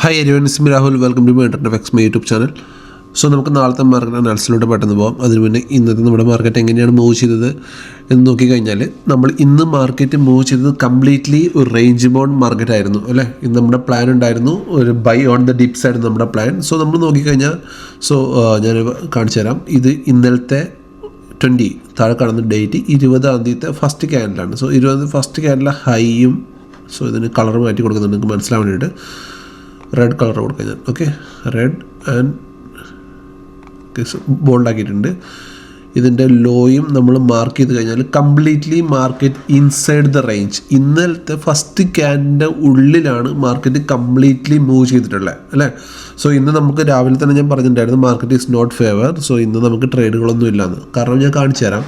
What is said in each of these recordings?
Hi everyone, it's me Rahul. Welcome to my internet X my YouTube channel. So നമുക്ക് നാളത്തെ market അനാലിസിലോട്ട് പെട്ടെന്ന് പോകാം. അതിന് മുന്നേ ഇന്നത്തെ നമ്മുടെ മാർക്കറ്റ് എങ്ങനെയാണ് മൂവ് ചെയ്തത് എന്ന് നോക്കിക്കഴിഞ്ഞാൽ, നമ്മൾ ഇന്ന് മാർക്കറ്റ് മൂവ് ചെയ്തത് കംപ്ലീറ്റ്ലി ഒരു റേഞ്ച് ബൗണ്ട് മാർക്കറ്റ് ആയിരുന്നു അല്ലേ. ഇന്ന് നമ്മുടെ പ്ലാൻ ഉണ്ടായിരുന്നു ഒരു ബൈ ഓൺ ദ ഡിപ്സ് ആയിരുന്നു നമ്മുടെ പ്ലാൻ. സോ നമ്മൾ നോക്കിക്കഴിഞ്ഞാൽ, ഞാൻ കാണിച്ചു തരാം. ഇത് ഇന്നലത്തെ 20 താഴെ കാണുന്ന ഡേറ്റ് 20-ാം തീയതിത്തെ ഫസ്റ്റ് ക്യാൻഡിലാണ്. സോ 20 ഫസ്റ്റ് ക്യാൻഡിലെ ഹൈയും, സോ ഇതിന് കളർ മാറ്റി കൊടുക്കുന്നുണ്ട് നിങ്ങൾക്ക് മനസ്സിലാൻ വേണ്ടിയിട്ട്. റെഡ് കളർ കൊടുക്കാം ഞാൻ. ഓക്കെ, റെഡ് ആൻഡ് ബോൾഡാക്കിയിട്ടുണ്ട്. ഇതിൻ്റെ ലോയും നമ്മൾ മാർക്ക് ചെയ്ത് കഴിഞ്ഞാൽ completely market inside the range. ഇന്നലത്തെ ഫസ്റ്റ് ക്യാൻഡിൻ്റെ ഉള്ളിലാണ് മാർക്കറ്റ് കംപ്ലീറ്റ്ലി മൂവ് ചെയ്തിട്ടുള്ളത് അല്ലേ. സോ ഇന്ന് നമുക്ക് രാവിലെ തന്നെ ഞാൻ പറഞ്ഞിട്ടുണ്ടായിരുന്നു market is not favour. So ഇന്ന് നമുക്ക് ട്രേഡുകളൊന്നും ഇല്ലാന്ന്. കാരണം ഞാൻ കാണിച്ചു തരാം.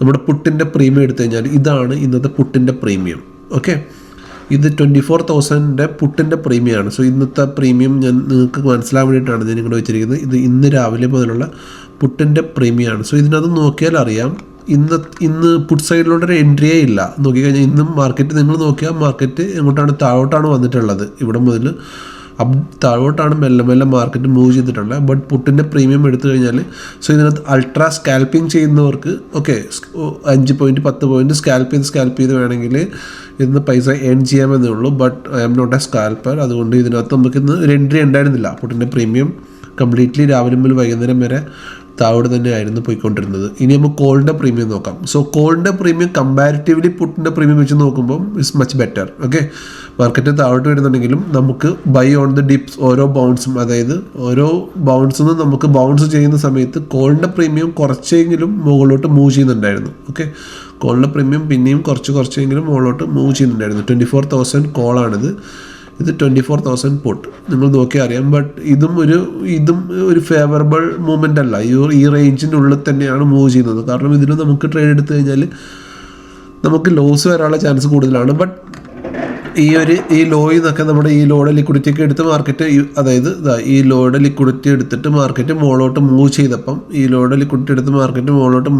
നമ്മുടെ പുട്ടിൻ്റെ പ്രീമിയം എടുത്തു കഴിഞ്ഞാൽ ഇതാണ് ഇന്നത്തെ പുട്ടിൻ്റെ പ്രീമിയം. ഓക്കെ, ഇത് 24,000 പുട്ടിൻ്റെ പ്രീമിയമാണ്. സോ ഇന്നത്തെ പ്രീമിയം ഞാൻ നിങ്ങൾക്ക് മനസ്സിലാൻ വേണ്ടിയിട്ടാണ് ഞാൻ ഇങ്ങോട്ട് വെച്ചിരിക്കുന്നത്. ഇത് ഇന്ന് രാവിലെ മുതലുള്ള പുട്ടിൻ്റെ പ്രീമിയമാണ്. സോ ഇതിനകത്ത് നോക്കിയാൽ അറിയാം, ഇന്ന് പുട്ട് സൈഡിലോട്ടൊരു എൻട്രിയേ ഇല്ല. നോക്കിക്കഴിഞ്ഞാൽ ഇന്നും മാർക്കറ്റ് നിങ്ങൾ നോക്കിയാൽ മാർക്കറ്റ് എങ്ങോട്ടാണ്, താഴോട്ടാണ് വന്നിട്ടുള്ളത്. ഇവിടെ മുതൽ താഴോട്ടാണ് മെല്ലെ മെല്ലെ മാർക്കറ്റ് മൂവ് ചെയ്തിട്ടുള്ളത്. ബട്ട് പുട്ടിൻ്റെ പ്രീമിയം എടുത്തു കഴിഞ്ഞാൽ, സോ ഇതിനകത്ത് അൾട്രാ സ്കാൽപ്പിംഗ് ചെയ്യുന്നവർക്ക് ഓക്കെ 5 പോയിൻറ്റ് 10 പോയിൻറ്റ് സ്കാൽപ്പ് ചെയ്ത് വേണമെങ്കിൽ ഇന്ന് പൈസ ഏൺ ചെയ്യാമെന്നേ ഉള്ളൂ. But I am not a scalper. അതുകൊണ്ട് ഇതിനകത്ത് നമുക്കിന്ന് ഒരു എൻട്രി ഉണ്ടായിരുന്നില്ല. പുട്ടിൻ്റെ പ്രീമിയം കംപ്ലീറ്റ്ലി രാവിലെ മുതൽ വൈകുന്നേരം വരെ താഴോട്ട് തന്നെ ആയിരുന്നു പോയിക്കൊണ്ടിരുന്നത്. ഇനി നമുക്ക് കോളിൻ്റെ പ്രീമിയം നോക്കാം. സോ കോളിൻ്റെ പ്രീമിയം കമ്പാരിറ്റീവ്ലി പുട്ടിൻ്റെ പ്രീമിയം വെച്ച് നോക്കുമ്പോൾ it's much better. Okay, market താഴോട്ട് വരുന്നുണ്ടെങ്കിലും നമുക്ക് ബൈ ഓൺ ദ ഡിപ്സ് ഓരോ ബൗൺസും, അതായത് ഓരോ ബൗൺസിൽ നിന്ന് നമുക്ക് ബൗൺസ് ചെയ്യുന്ന സമയത്ത് കോളിൻ്റെ പ്രീമിയം കുറച്ചെങ്കിലും മുകളിലോട്ട് മൂവ് ചെയ്യുന്നുണ്ടായിരുന്നു. ഓക്കെ, കോളിൻ്റെ പ്രീമിയം പിന്നെയും കുറച്ചെങ്കിലും മുകളിലോട്ട് മൂവ് ചെയ്യുന്നുണ്ടായിരുന്നു. 24,000 കോളാണിത്. ഇത് 24,000 പുട്ട് നിങ്ങൾ നോക്കിയാൽ അറിയാം. ബട്ട് ഇതും ഒരു ഫേവറബിൾ മൂവ്മെൻ്റ് അല്ല. ഈ റേഞ്ചിൻ്റെ ഉള്ളിൽ തന്നെയാണ് മൂവ് ചെയ്യുന്നത്. കാരണം ഇതിൽ നമുക്ക് ട്രേഡ് എടുത്തു കഴിഞ്ഞാൽ നമുക്ക് ലോസ് വരാനുള്ള ചാൻസ് കൂടുതലാണ്. ബട്ട് ഈ ലോയിൽ നിന്നൊക്കെ നമ്മുടെ ഈ ലോയുടെ ലിക്വിഡിറ്റി ഒക്കെ എടുത്ത് മാർക്കറ്റ്, അതായത് ഈ ലോയുടെ ലിക്വിഡിറ്റി എടുത്തിട്ട് മാർക്കറ്റ് മുകളിലോട്ട്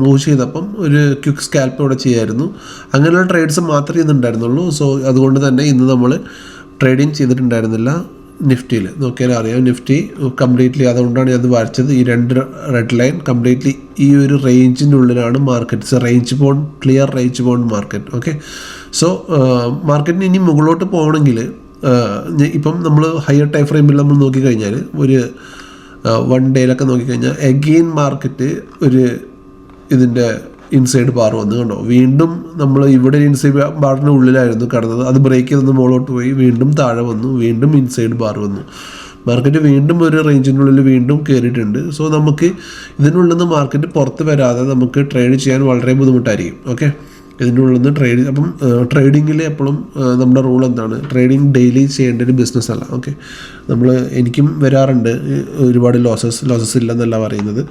മൂവ് ചെയ്തപ്പം, ഒരു ക്വിക്ക് സ്കാൽപ്പ് ഇവിടെ ചെയ്യായിരുന്നു. അങ്ങനെയുള്ള ട്രേഡ്സ് മാത്രമേ ഇന്ന് ഉണ്ടായിരുന്നുള്ളൂ. സോ അതുകൊണ്ട് തന്നെ ഇന്ന് നമ്മൾ ട്രേഡിങ് ചെയ്തിട്ടുണ്ടായിരുന്നില്ല. നിഫ്റ്റിയിൽ നോക്കിയാൽ അറിയാം, നിഫ്റ്റി കംപ്ലീറ്റ്ലി, അതുകൊണ്ടാണ് ഞാൻ അത് വരച്ചത്. ഈ 2 റെഡ് ലൈൻ കംപ്ലീറ്റ്ലി ഈ ഒരു റേഞ്ചിൻ്റെ ഉള്ളിലാണ് market. Clear range bound market. Okay, so മാർക്കറ്റിന് ഇനി മുകളിലോട്ട് പോകണമെങ്കിൽ ഇപ്പം നമ്മൾ ഹയർ ടൈം ഫ്രെയിമിൽ നമ്മൾ നോക്കിക്കഴിഞ്ഞാൽ, ഒരു 1 ഡേയിലൊക്കെ നോക്കിക്കഴിഞ്ഞാൽ എഗെയിൻ മാർക്കറ്റ് ഇതിൻ്റെ ഇൻസൈഡ് ബാർ വന്നു കണ്ടോ. വീണ്ടും നമ്മൾ ഇവിടെ ഇൻസൈഡ് ബാറിൻ്റെ ഉള്ളിലായിരുന്നു കിടന്നത്. അത് ബ്രേക്ക് ചെയ്തൊന്ന് മുകളിലോട്ട് പോയി വീണ്ടും താഴെ വന്നു, വീണ്ടും ഇൻസൈഡ് ബാർ വന്നു. മാർക്കറ്റ് വീണ്ടും ഒരു റേഞ്ചിൻ്റെ ഉള്ളിൽ വീണ്ടും കയറിയിട്ടുണ്ട്. സോ നമുക്ക് ഇതിനുള്ളിൽ നിന്ന് മാർക്കറ്റ് പുറത്ത് വരാതെ നമുക്ക് ട്രേഡ് ചെയ്യാൻ വളരെ ബുദ്ധിമുട്ടായിരിക്കും. ഓക്കെ, ഇതിൻ്റെ ഉള്ളിൽ നിന്ന് ട്രേഡ്, അപ്പം ട്രേഡിങ്ങിൽ എപ്പോഴും നമ്മുടെ റൂൾ എന്താണ്, ട്രേഡിങ് ഡെയിലി ചെയ്യേണ്ട ഒരു ബിസിനസ് അല്ല. ഓക്കെ, എനിക്കും വരാറുണ്ട് ഒരുപാട് ലോസസ് ഇല്ലെന്നല്ല പറയുന്നത്.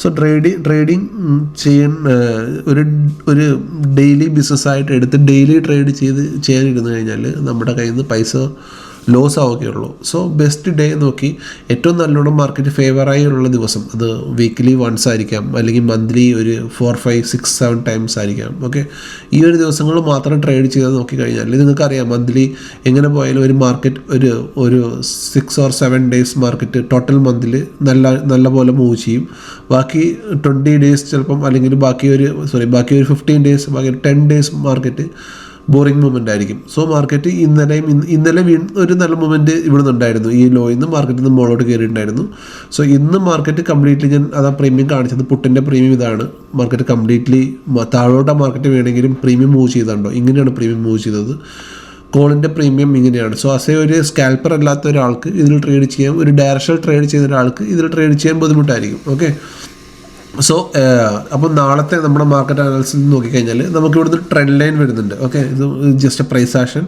സോ ട്രേഡിങ് ഒരു ഡെയിലി ബിസിനസ്സായിട്ട് എടുത്ത് ഡെയിലി ട്രേഡ് ചെയ്യാനിരുന്നു കഴിഞ്ഞാൽ നമ്മുടെ കയ്യിൽ നിന്ന് പൈസ ലോസ് ആവുകയുള്ളൂ. സോ ബെസ്റ്റ് ഡേ നോക്കി ഏറ്റവും നല്ലോണം മാർക്കറ്റ് ഫേവറായുള്ള ദിവസം, അത് വീക്ക്ലി വൺസ് ആയിരിക്കാം, അല്ലെങ്കിൽ മന്ത്ലി ഒരു 4, 5, 6, 7 ടൈംസ് ആയിരിക്കാം. ഓക്കെ, ഈ ഒരു ദിവസങ്ങൾ മാത്രം ട്രേഡ് ചെയ്ത് നോക്കിക്കഴിഞ്ഞാൽ നിങ്ങൾക്കറിയാം മന്ത്ലി എങ്ങനെ പോയാലും ഒരു മാർക്കറ്റ് ഒരു 6 or 7 ഡേയ്സ് മാർക്കറ്റ് ടോട്ടൽ മന്തിൽ നല്ല പോലെ മൂവ് ചെയ്യും. ബാക്കി 20 ഡേയ്സ് ചിലപ്പം, അല്ലെങ്കിൽ ബാക്കി ഒരു 15 ഡേയ്സ്, ബാക്കി 10 ഡേയ്സ് മാർക്കറ്റ് ബോറിംഗ് മൂവ്മെൻ്റ് ആയിരിക്കും. സോ മാർക്കറ്റ് ഇന്നലെ ഒരു നല്ല മൂവ്മെൻറ്റ് ഇവിടെ നിന്നുണ്ടായിരുന്നു. ഈ ലോയിൽ നിന്ന് മാർക്കറ്റിൽ നിന്ന് മുകളിലോട്ട് കയറിയിട്ടുണ്ടായിരുന്നു. സോ ഇന്ന് മാർക്കറ്റ് കംപ്ലീറ്റ്ലി, ഞാൻ അതാ പ്രീമിയം കാണിച്ചത്, പുട്ടിൻ്റെ പ്രീമിയം ഇതാണ്. മാർക്കറ്റ് കംപ്ലീറ്റ്ലി താഴോട്ട മാർക്കറ്റ് വേണമെങ്കിലും പ്രീമിയം മൂവ് ചെയ്തുണ്ടോ, ഇങ്ങനെയാണ് പ്രീമിയം മൂവ് ചെയ്തത്. കോളിൻ്റെ പ്രീമിയം ഇങ്ങനെയാണ്. സോ ഒരു സ്കാൽപ്പർ അല്ലാത്ത ഒരാൾക്ക് ഇതിൽ ട്രേഡ് ചെയ്യാൻ, ഒരു ഡയറക്ഷണൽ ട്രേഡ് ചെയ്യുന്ന ഒരാൾക്ക് ഇതിൽ ട്രേഡ് ചെയ്യാൻ ബുദ്ധിമുട്ടായിരിക്കും. ഓക്കെ, സോ അപ്പോൾ നാളത്തെ നമ്മുടെ മാർക്കറ്റ് അനാലിസിസ് നോക്കിക്കഴിഞ്ഞാൽ നമുക്ക് ഇവിടുന്ന് ട്രെൻഡ് ലൈൻ വരുന്നുണ്ട്. ഓക്കെ, ഇത് ജസ്റ്റ് പ്രൈസ് ആക്ഷൻ,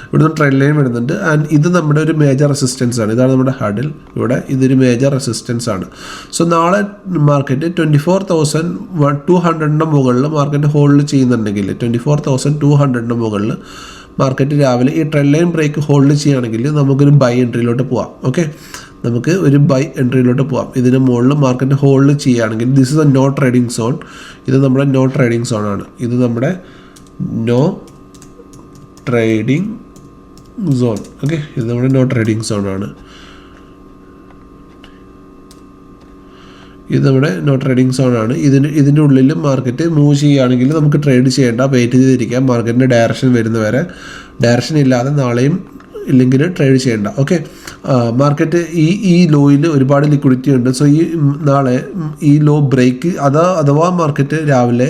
ഇവിടുന്ന് ട്രെൻഡ് ലൈൻ വരുന്നുണ്ട്. ആൻഡ് ഇത് നമ്മുടെ ഒരു മേജർ റെസിസ്റ്റൻസ് ആണ്. ഇതാണ് നമ്മുടെ ഹഡിൽ. ഇവിടെ ഇതൊരു മേജർ റെസിസ്റ്റൻസ് ആണ്. സോ നാളെ മാർക്കറ്റ് 24,200 മുകളിൽ മാർക്കറ്റ് ഹോൾഡ് ചെയ്യുന്നുണ്ടെങ്കിൽ, 24,200 മുകളിൽ മാർക്കറ്റ് രാവിലെ ഈ ട്രെൻഡ് ലൈൻ ബ്രേക്ക് ഹോൾഡ് ചെയ്യുകയാണെങ്കിൽ നമുക്കൊരു ബൈ എൻട്രിയിലോട്ട് പോവാം. ഓക്കെ, നമുക്ക് ഒരു ബൈ എൻട്രിയിലോട്ട് പോകാം. ഇതിന് മുകളിൽ മാർക്കറ്റ് ഹോൾഡ് ചെയ്യുകയാണെങ്കിൽ, this is a no trading zone. ഇത് നമ്മുടെ നോ ട്രേഡിംഗ് സോണാണ്. ഇത് നമ്മുടെ നോ ട്രേഡിംഗ് സോൺ. ഓക്കെ, ഇത് നമ്മുടെ നോ ട്രേഡിംഗ് സോണാണ്. ഇത് നമ്മുടെ നോ ട്രേഡിംഗ് സോണാണ്. ഇതിൻ്റെ ഉള്ളിൽ മാർക്കറ്റ് മൂവ് ചെയ്യുകയാണെങ്കിൽ നമുക്ക് ട്രേഡ് ചെയ്യേണ്ട, വെയിറ്റ് ചെയ്തിരിക്കാം മാർക്കറ്റിൻ്റെ ഡയറക്ഷൻ വരുന്നവരെ. ഡയറക്ഷൻ ഇല്ലാതെ നാളെയും ഇല്ലെങ്കിൽ ട്രേഡ് ചെയ്യേണ്ട. ഓക്കെ, മാർക്കറ്റ് ഈ ലോയിൽ ഒരുപാട് ലിക്വിഡിറ്റി ഉണ്ട്. സോ നാളെ ഈ ലോ ബ്രേക്ക് അഥവാ മാർക്കറ്റ് രാവിലെ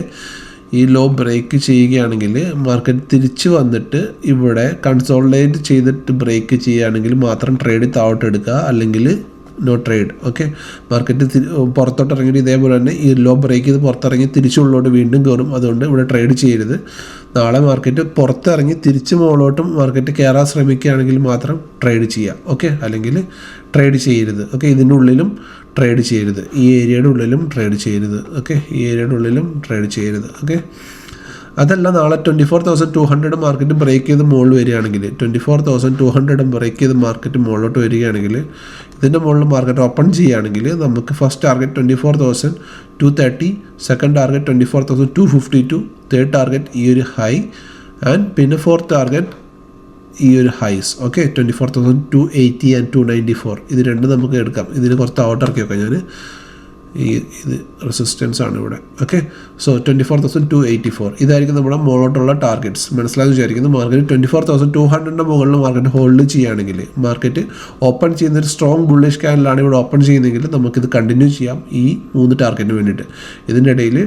ഈ ലോ ബ്രേക്ക് ചെയ്യുകയാണെങ്കിൽ മാർക്കറ്റ് തിരിച്ച് വന്നിട്ട് ഇവിടെ കൺസോളിഡേറ്റ് ചെയ്തിട്ട് ബ്രേക്ക് ചെയ്യുകയാണെങ്കിൽ മാത്രം ട്രേഡ് താഴോട്ട് എടുക്കുക, അല്ലെങ്കിൽ നോ ട്രേഡ്. ഓക്കെ, മാർക്കറ്റ് പുറത്തോട്ട് ഇറങ്ങിയിട്ട് ഇതേപോലെ തന്നെ ഈ ലോ ബ്രേക്ക് ചെയ്ത് പുറത്തിറങ്ങി തിരിച്ചുള്ളോട്ട് വീണ്ടും കയറും. അതുകൊണ്ട് ഇവിടെ ട്രേഡ് ചെയ്യരുത്. നാളെ മാർക്കറ്റ് പുറത്തിറങ്ങി തിരിച്ച് മുകളിലോട്ടും മാർക്കറ്റ് കയറാൻ ശ്രമിക്കുകയാണെങ്കിൽ മാത്രം ട്രേഡ് ചെയ്യുക. ഓക്കെ, അല്ലെങ്കിൽ ട്രേഡ് ചെയ്യരുത്. ഓക്കെ, ഇതിൻ്റെ ഉള്ളിലും ട്രേഡ് ചെയ്യരുത്, ഈ ഏരിയയുടെ ഉള്ളിലും ട്രേഡ് ചെയ്യരുത്. ഓക്കെ, ഈ ഏരിയയുടെ ഉള്ളിലും ട്രേഡ് ചെയ്യരുത്. ഓക്കെ, അതല്ല നാളെ 24,200 മാർക്കറ്റ് ബ്രേക്ക് ചെയ്ത് മുകളിൽ വരികയാണെങ്കിൽ 24,200 ബ്രേക്ക് ചെയ്ത് മാർക്കറ്റ് മുകളിലോട്ട് വരികയാണെങ്കിൽ ഇതിൻ്റെ മുകളിൽ മാർക്കറ്റ് ഓപ്പൺ ചെയ്യുകയാണെങ്കിൽ നമുക്ക് first target 24,230, second target 24,252, third target ഈ ഒരു ഹൈ ആൻഡ് പിന്നെ ഫോർത്ത് ടാർഗറ്റ് ഈ ഒരു ഹൈസ്. ഓക്കെ, 24,280 ആൻഡ് 294 ഇത് രണ്ടും നമുക്ക് എടുക്കാം. ഇതിന് കുറച്ച് ഔട്ട് ഇറക്കി വെക്കാം ഞാൻ. ഇത് റെസിസ്റ്റൻസ് ആണ് ഇവിടെ. ഓക്കെ, സോ 24,284 ഇതായിരിക്കും നമ്മുടെ മുകളിലോട്ടുള്ള ടാർഗറ്റ്സ്. മനസ്സിലാക്കി വിചാരിക്കുന്നു. മാർക്കറ്റ് 24,200 മുകളിൽ മാർക്കറ്റ് ഹോൾഡ് ചെയ്യുകയാണെങ്കിൽ, മാർക്കറ്റ് ഓപ്പൺ ചെയ്യുന്ന ഒരു സ്ട്രോങ് ബുള്ളിഷ് ക്യാൻഡിലാണ് ഇവിടെ ഓപ്പൺ ചെയ്യുന്നതെങ്കിൽ നമുക്കിത് കണ്ടിന്യൂ ചെയ്യാം ഈ 3 ടാർഗറ്റിന് വേണ്ടിയിട്ട്. ഇതിൻ്റെ ഇടയിൽ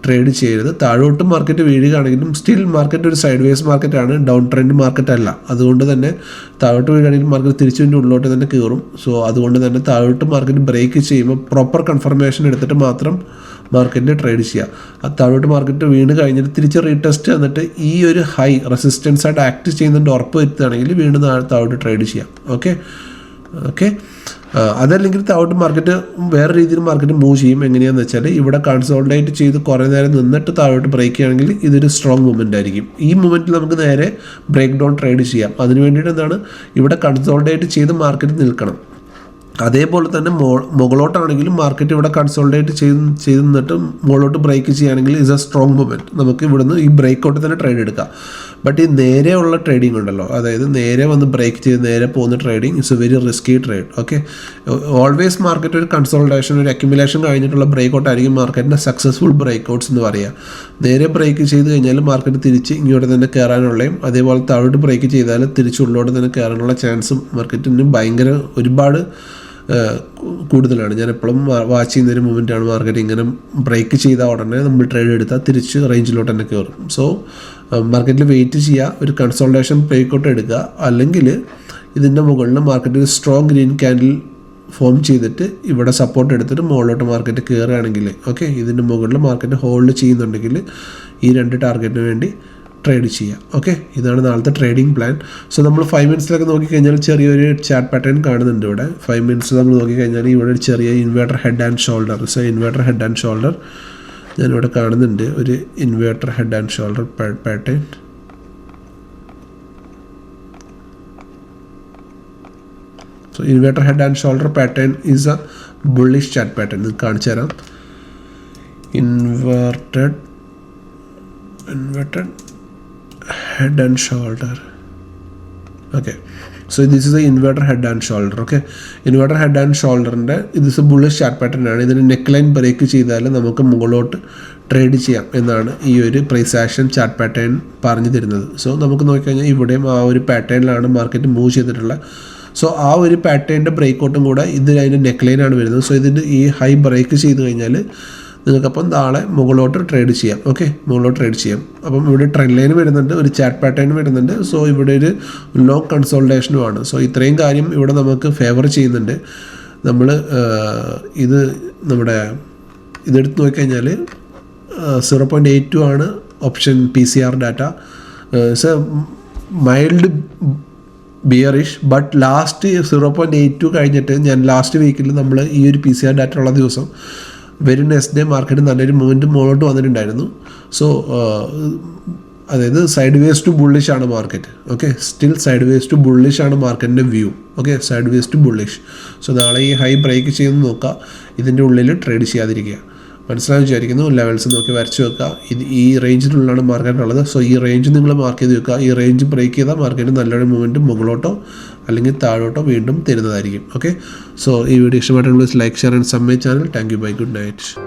ട്രേഡ് ചെയ്യരുത്. താഴോട്ട് മാർക്കറ്റ് വീഴുകയാണെങ്കിലും സ്റ്റിൽ മാർക്കറ്റ് ഒരു സൈഡ് വേസ് മാർക്കറ്റാണ്, ഡൗൺ ട്രെൻഡ് മാർക്കറ്റ് അല്ല. അതുകൊണ്ട് തന്നെ താഴോട്ട് വീഴുകയാണെങ്കിൽ മാർക്കറ്റ് തിരിച്ചു വേണ്ടി ഉള്ളിലോട്ട് തന്നെ കയറും. സോ അതുകൊണ്ട് തന്നെ താഴോട്ട് മാർക്കറ്റ് ബ്രേക്ക് ചെയ്യുമ്പോൾ പ്രോപ്പർ കൺഫർമേഷൻ എടുത്തിട്ട് മാത്രം മാർക്കറ്റിനെ ട്രേഡ് ചെയ്യുക. ആ താഴോട്ട് മാർക്കറ്റ് വീണ് കഴിഞ്ഞിട്ട് തിരിച്ച് റീടെസ്റ്റ് എന്നിട്ട് ഈ ഒരു ഹൈ റെസിസ്റ്റൻസ് ആയിട്ട് ആക്ട് ചെയ്യുന്നുണ്ട് ഉറപ്പ് വരുത്തുകയാണെങ്കിൽ വീണ്ടും താഴോട്ട് ട്രേഡ് ചെയ്യാം. ഓക്കെ, അതല്ലെങ്കിൽ താഴോട്ട് മാർക്കറ്റ് വേറെ രീതിയിൽ മാർക്കറ്റ് മൂവ് ചെയ്യും. എങ്ങനെയാണെന്ന് വെച്ചാൽ ഇവിടെ കൺസോളിഡേറ്റ് ചെയ്ത് കുറേ നേരം നിന്നിട്ട് താഴോട്ട് ബ്രേക്ക് ചെയ്യുകയാണെങ്കിൽ ഇതൊരു സ്ട്രോങ് മൂവ്മെൻ്റ് ആയിരിക്കും. ഈ മൂവ്മെൻറ്റിൽ നമുക്ക് നേരെ ബ്രേക്ക് ഡൗൺ ട്രേഡ് ചെയ്യാം. അതിന് വേണ്ടിയിട്ട് എന്താണ്, ഇവിടെ കൺസോളിഡേറ്റ് ചെയ്ത് മാർക്കറ്റ് നിൽക്കണം. അതേപോലെ തന്നെ മുകളിലോട്ടാണെങ്കിലും മാർക്കറ്റ് ഇവിടെ കൺസോളിഡേറ്റ് ചെയ്ത് നിന്നിട്ട് മുകളിലോട്ട് ബ്രേക്ക് ചെയ്യുകയാണെങ്കിൽ ഇസ് എ സ്ട്രോങ് മൂവ്മെൻറ്റ്. നമുക്ക് ഇവിടുന്ന് ഈ ബ്രേക്ക് ഔട്ട് തന്നെ ട്രേഡ് എടുക്കാം. ബട്ട് ഈ നേരെയുള്ള ട്രേഡിംഗ് ഉണ്ടല്ലോ, അതായത് നേരെ വന്ന് ബ്രേക്ക് ചെയ്ത് നേരെ പോകുന്ന trading it's A very risky trade. Okay, always market ഒരു കൺസോളിഡേഷൻ, ഒരു അക്യുമുലേഷൻ കഴിഞ്ഞിട്ടുള്ള ബ്രേക്ക് ഔട്ട് ആയിരിക്കും മാർക്കറ്റിൻ്റെ സക്സസ്ഫുൾ ബ്രേക്ക് ഔട്ട്സ് എന്ന് പറയുക. നേരെ ബ്രേക്ക് ചെയ്ത് കഴിഞ്ഞാൽ മാർക്കറ്റ് തിരിച്ച് ഇങ്ങോട്ട് തന്നെ കയറാനുള്ളയും അതേപോലെ താഴോട്ട് ബ്രേക്ക് ചെയ്താൽ തിരിച്ചുള്ളോട്ട് തന്നെ കയറാനുള്ള ചാൻസും മാർക്കറ്റിന് ഭയങ്കര ഒരുപാട് കൂടുതലാണ്. ഞാൻ എപ്പോഴും വാച്ച് ചെയ്യുന്നൊരു മൂവ്മെൻറ്റാണ്. മാർക്കറ്റ് ഇങ്ങനെ ബ്രേക്ക് ചെയ്ത ഉടനെ നമ്മൾ ട്രേഡ് എടുത്താൽ തിരിച്ച് റേഞ്ചിലോട്ട് തന്നെ കയറും. സോ മാർക്കറ്റിൽ വെയിറ്റ് ചെയ്യുക, ഒരു കൺസോൾട്ടേഷൻ ബ്രേക്ക് ഔട്ട് എടുക്കുക, അല്ലെങ്കിൽ ഇതിൻ്റെ മുകളിൽ മാർക്കറ്റിൽ സ്ട്രോങ് ഗ്രീൻ ക്യാൻഡിൽ ഫോം ചെയ്തിട്ട് ഇവിടെ സപ്പോർട്ട് എടുത്തിട്ട് മുകളിലോട്ട് മാർക്കറ്റ് കയറുകയാണെങ്കിൽ, ഓക്കെ, ഇതിൻ്റെ മുകളിൽ മാർക്കറ്റ് ഹോൾഡ് ചെയ്യുന്നുണ്ടെങ്കിൽ ഈ 2 ടാർഗറ്റിന് വേണ്ടി ട്രേഡ് ചെയ്യുക. ഓക്കെ, ഇതാണ് നാളത്തെ ട്രേഡിംഗ് പ്ലാൻ. സോ നമ്മൾ 5 മിനിറ്റ്സിലൊക്കെ നോക്കിക്കഴിഞ്ഞാൽ ചെറിയൊരു ചാർട്ട് പാറ്റേൺ കാണുന്നുണ്ട് ഇവിടെ. 5 മിനിറ്റ്സ് നമ്മൾ നോക്കിക്കഴിഞ്ഞാൽ ഇവിടെ ഒരു ചെറിയ inverter head and shoulder. So inverter head and shoulder ഞാനിവിടെ കാണുന്നുണ്ട്, ഒരു inverter head and shoulder pattern. So inverter head and shoulder pattern is A bullish chart pattern. നിങ്ങൾക്ക് കാണിച്ചു തരാം. Inverted head and shoulder. Okay, so this is the inverter head and shoulder. Okay, inverter head and shoulder ന്റെ ഇത് bullish chart pattern ആണ്. ഇതിന് neck line break ചെയ്താൽ നമുക്ക് മുകളിലോട്ട് ട്രേഡ് ചെയ്യാം എന്നാണ് ഈ ഒരു പ്രൈസ് ആക്ഷൻ ചാർട്ട് പാറ്റേൺ പറഞ്ഞു തരുന്നത്. സോ നമുക്ക് നോക്കിക്കഴിഞ്ഞാൽ ഇവിടെയും ആ ഒരു പാറ്റേണിലാണ് മാർക്കറ്റ് മൂവ് ചെയ്തിട്ടുള്ളത്. സോ ആ ഒരു പാറ്റേണിൻ്റെ ബ്രേക്ക് ഔട്ടും കൂടെ ഇതിൽ അതിൻ്റെ നെക്ക് ലൈനാണ് വരുന്നത്. സോ ഇതിൻ്റെ ഈ ഹൈ ബ്രേക്ക് ചെയ്ത് കഴിഞ്ഞാൽ നിങ്ങൾക്കപ്പം നാളെ മുകളിലോട്ട് ട്രേഡ് ചെയ്യാം. ഓക്കെ, മുകളിലോട്ട് ട്രേഡ് ചെയ്യാം. അപ്പം ഇവിടെ ട്രെൻഡ് ലൈൻ വരുന്നുണ്ട്, ഒരു ചാർട്ട് പാറ്റേൺ വരുന്നുണ്ട്. സോ ഇവിടെ ഒരു ലോങ് കൺസോൾട്ടേഷനുമാണ്. സോ ഇത്രയും കാര്യം ഇവിടെ നമുക്ക് ഫേവർ ചെയ്യുന്നുണ്ട്. നമ്മൾ ഇത് നമ്മുടെ ഇതെടുത്ത് നോക്കിക്കഴിഞ്ഞാൽ 0.82 ആണ് option PCR data. Mild bearish, but last 0.82 കഴിഞ്ഞിട്ട് ഞാൻ ലാസ്റ്റ് വീക്കിൽ നമ്മൾ ഈ ഒരു PCR ഡാറ്റ ഉള്ള ദിവസം വെരി നെക്സ്റ്റ് ഡേ മാർക്കറ്റ് നല്ലൊരു മൂവ്മെൻറ്റ് മുകളിലോട്ട് വന്നിട്ടുണ്ടായിരുന്നു. സോ അതായത് സൈഡ് വേസ് ടു ബുള്ളിഷ് ആണ് market. Okay, still sideways to bullish ആണ് മാർക്കറ്റിൻ്റെ വ്യൂ. Okay, sideways to bullish. So നാളെ ഈ ഹൈ ബ്രേക്ക് ചെയ്യുന്ന നോക്കുക, ഇതിൻ്റെ ഉള്ളിൽ ട്രേഡ് ചെയ്യാതിരിക്കുക. മനസ്സിലായി വിചാരിക്കുന്നു. ലെവൽസ് നോക്കി വരച്ച് വെക്കുക. ഈ റേഞ്ചിനുള്ളിലാണ് മാർക്കറ്റ് ഉള്ളത്. സോ ഈ റേഞ്ച് നിങ്ങൾ മാർക്ക് ചെയ്ത് വെക്കുക. ഈ റേഞ്ച് ബ്രേക്ക് ചെയ്താൽ മാർക്കറ്റ് നല്ലൊരു മൂവ്മെൻറ്റ് മുകളിലോട്ടോ അല്ലെങ്കിൽ താഴോട്ടോ വീണ്ടും തരുന്നതായിരിക്കും. ഓക്കെ, സോ ഈ വീഡിയോ ഇഷ്ടമായിട്ടുള്ള like, share and subscribe channel. Thank you, bye, good night.